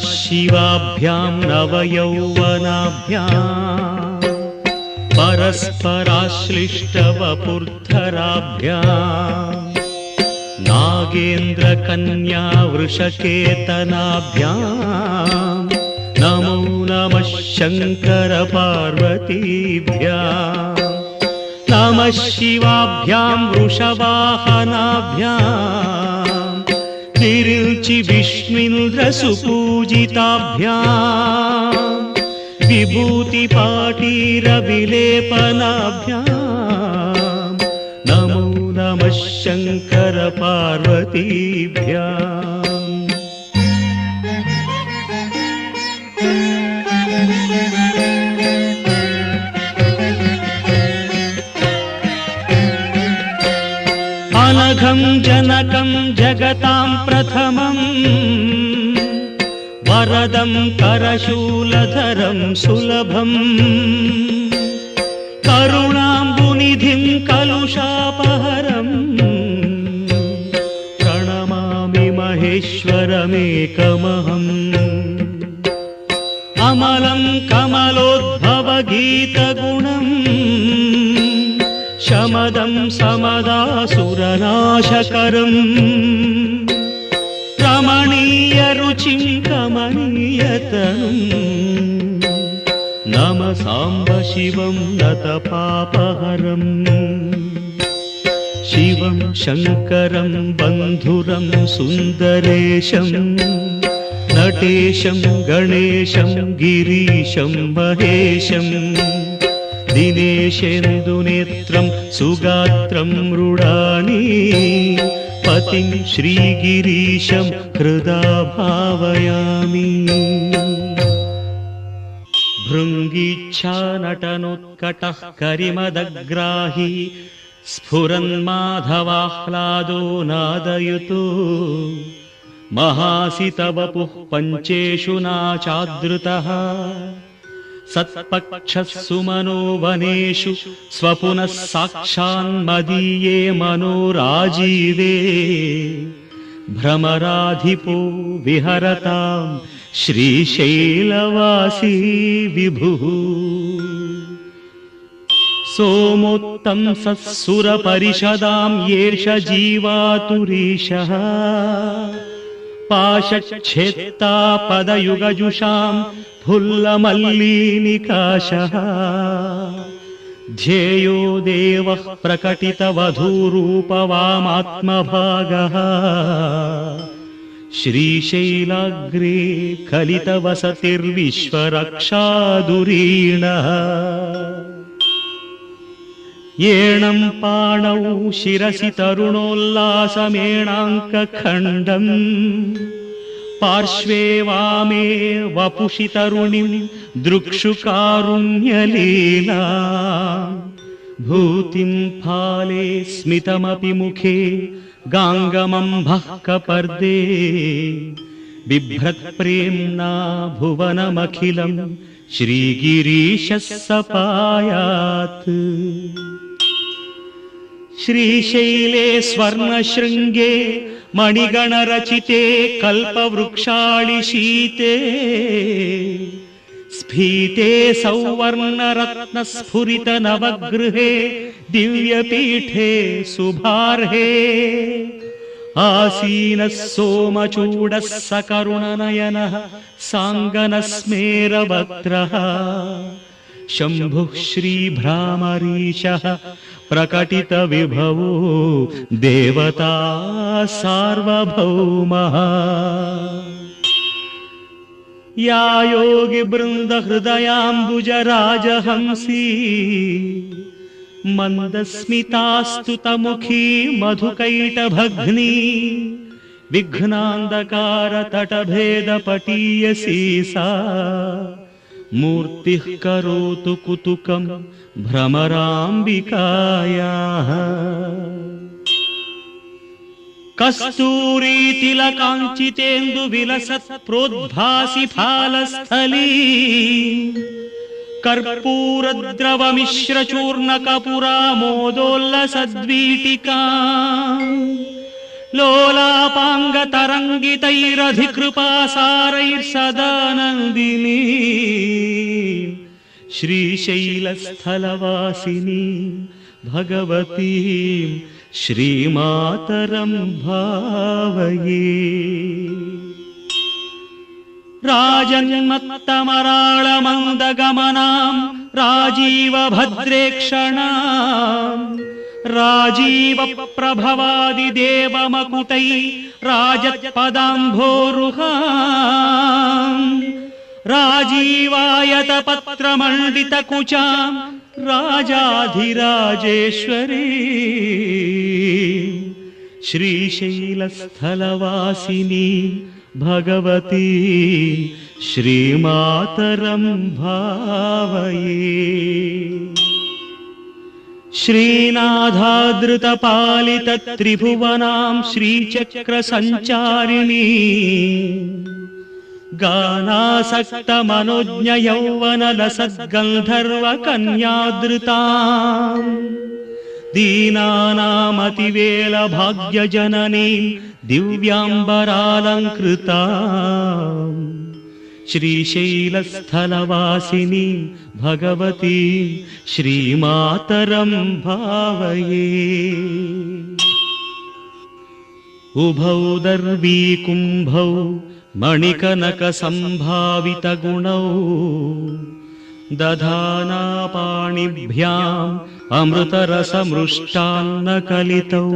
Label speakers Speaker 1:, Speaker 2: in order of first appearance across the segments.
Speaker 1: शिवाभ्यां नवयौवनाभ्यां परस्पराश्लिष्टवपुर्धराभ्यां नागेन्द्रकन्या वृषकेतनाभ्यां नमो नमः शङ्कर पार्वतीभ्यां नमः शिवाभ्यां वृषवाहनाभ्यां तिरुचि विष्णुन्द्रसुपूजिताभ्यां विभूतिपाटीरविलेपनाभ्यां नमो नमः शङ्कर पार्वतीभ्यां अनघं जनकं जगतां प्रथमं वरदं करशूलधरं सुलभं करुणाम्बुनिधिं कलुषापहरं प्रणमामि महेश्वरमेकमहम् अमलं कमलोद्भवगीतगुणम् शमदं समदासुरनाशकरम् रमणीयरुचिं कमनीयतनुं नम साम्ब शिवं नतपापहरम् शिवं शङ्करं बन्धुरं सुन्दरेशं नटेशं गणेशं गिरीशं महेशं दिनेशेन्दुनेत्रं सुगात्रं मृडानी पतिं श्रीगिरीशं हृदा भावयामि भृङ्गीच्छानटनोत्कटः करिमदग्राही स्फुरन्माधवाह्लादो नादयुतो महासितवपुः पञ्चेषु नाचादृतः सत्पक्षः सुमनो वनेषु स्वपुनः साक्षान्मदीये मनोराजीवे भ्रमराधिपो विहरतां श्रीशैलवासी विभुः सोमोत्तंसः सुरपरिषदां येष जीवातुरीशः पाशच्छेत्ता पदयुगजुषां फुल्लमल्लीनिकाशः ध्येयो देवः प्रकटितवधूरूपवामात्मभागः श्रीशैलाग्रे कलितवसतिर्विश्वरक्षाधुरीणः येणं पाणौ शिरसि तरुणोल्लासमेणाङ्कखण्डम् पार्श्वे वामे वपुषि तरुणीं दृक्षुकारुण्यलीला भूतिं फाले स्मितमपि मुखे गाङ्गमम्भः कपर्दे बिभ्रत्प्रेम्णा भुवनमखिलं श्रीगिरीशः सपायात् श्रीशैले स्वर्णशृङ्गे मणिगणरचिते कल्पवृक्षाणि शीते स्फीते सौवर्णरत्नस्फुरितनवगृहे दिव्यपीठे शुभार्हे आसीनः सोमचूडः सकरुणनयनः साङ्गनस्मेरवक्त्रः शम्भुः श्रीभ्रामरीशः प्रकटितविभवो देवता सार्वभौमः या योगिवृन्दहृदयाम्बुजराजहंसी मन्दस्मितास्तुतमुखी मधुकैटभग्नी विघ्नान्धकारतटभेदपटीयसी सा मूर्तिः करोतु कुतुकं भ्रमराम्बिकायाः कस्तूरीतिलकाञ्चितेन्दुविलसत् प्रोद्भासि फालस्थली कर्पूरद्रवमिश्रचूर्णकपुरामोदोल्लसद्वीटिका लोलापाङ्गतरङ्गितैरधिकृपासारैर्सदानन्दिनी श्रीशैलस्थलवासिनी भगवतीं श्रीमातरं भावये। राजन्मत्तमराळमन्दगमनां राजीवभद्रेक्षणां राजीवप्रभवादिदेवमकुटै राजत्पदाम्भोरुहां राजीवायतपत्रमण्डितकुचां राजाधिराजेश्वरी श्रीशैलस्थलवासिनी भगवती श्रीमातरं भावये। श्रीनाथादृतपालितत्रिभुवनां श्रीचक्रसञ्चारिणी गानासक्तमनोज्ञयौवनलसद्गन्धर्वकन्यादृताम् दीनानामतिवेलभाग्यजननीं दिव्याम्बरालङ्कृताम् श्रीशैलस्थलवासिनी भगवती श्रीमातरं भावये। उभौ दर्वीकुम्भौ मणिकनकसम्भावितगुणौ दधानापाणिभ्याम् अमृतरसमृष्टान्नकलितौ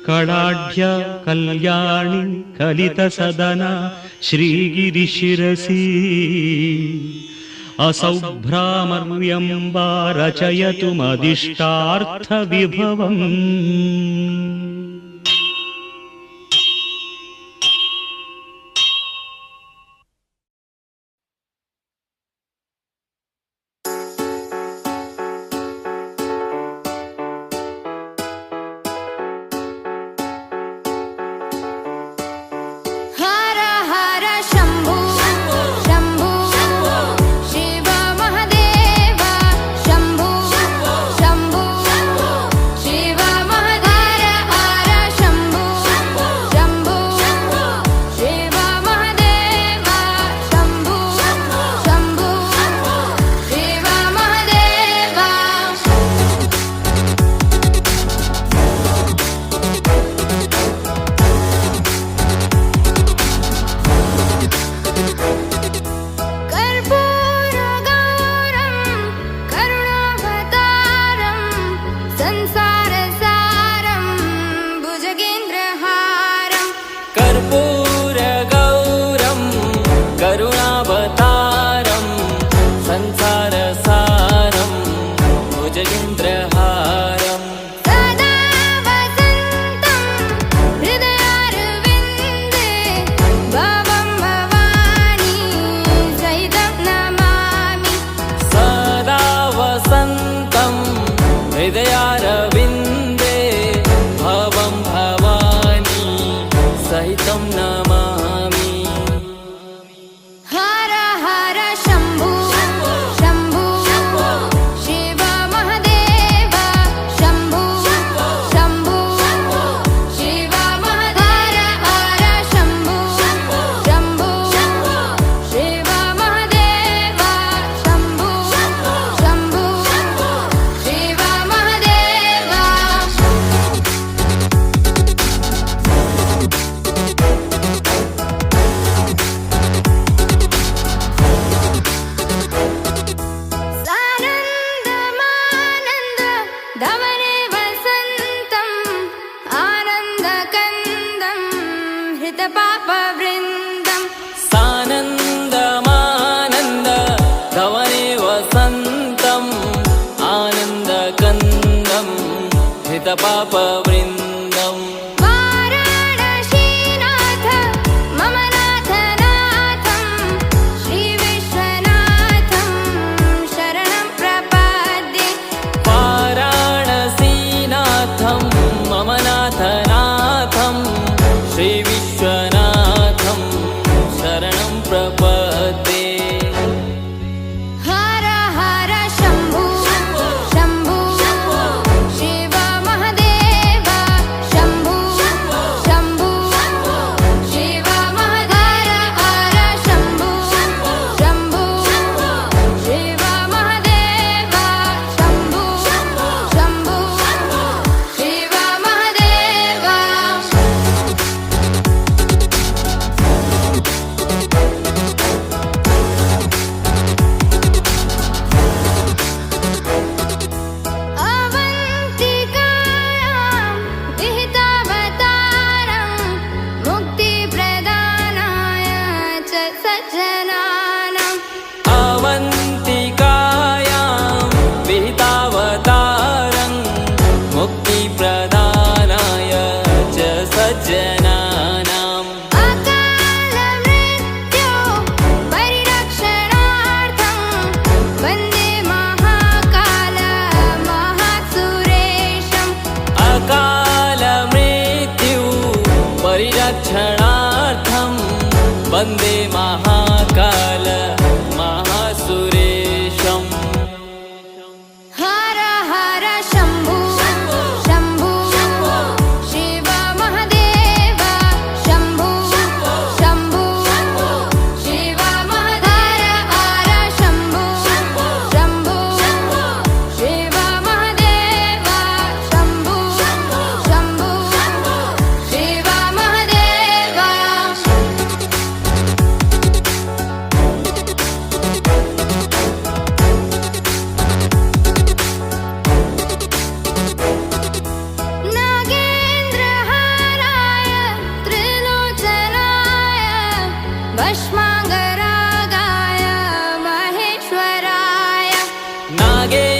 Speaker 1: कडाढ्य कल्याणि कलितसदन श्रीगिरिशिरसि असौ भ्रामर्यम्बा रचयतु मदिष्टार्थविभवम्।
Speaker 2: पापवृन्दम्
Speaker 3: वाराणसीनाथ मम नाथनाथं श्रीविश्वनाथं शरणं प्रपद्ये।
Speaker 2: वाराणसीनाथं मम नाथनाथं श्रीविश्वनाथं शरणं प्रपद्ये।
Speaker 3: हर हर शम्भो शम्भो शिव महदेव
Speaker 2: गे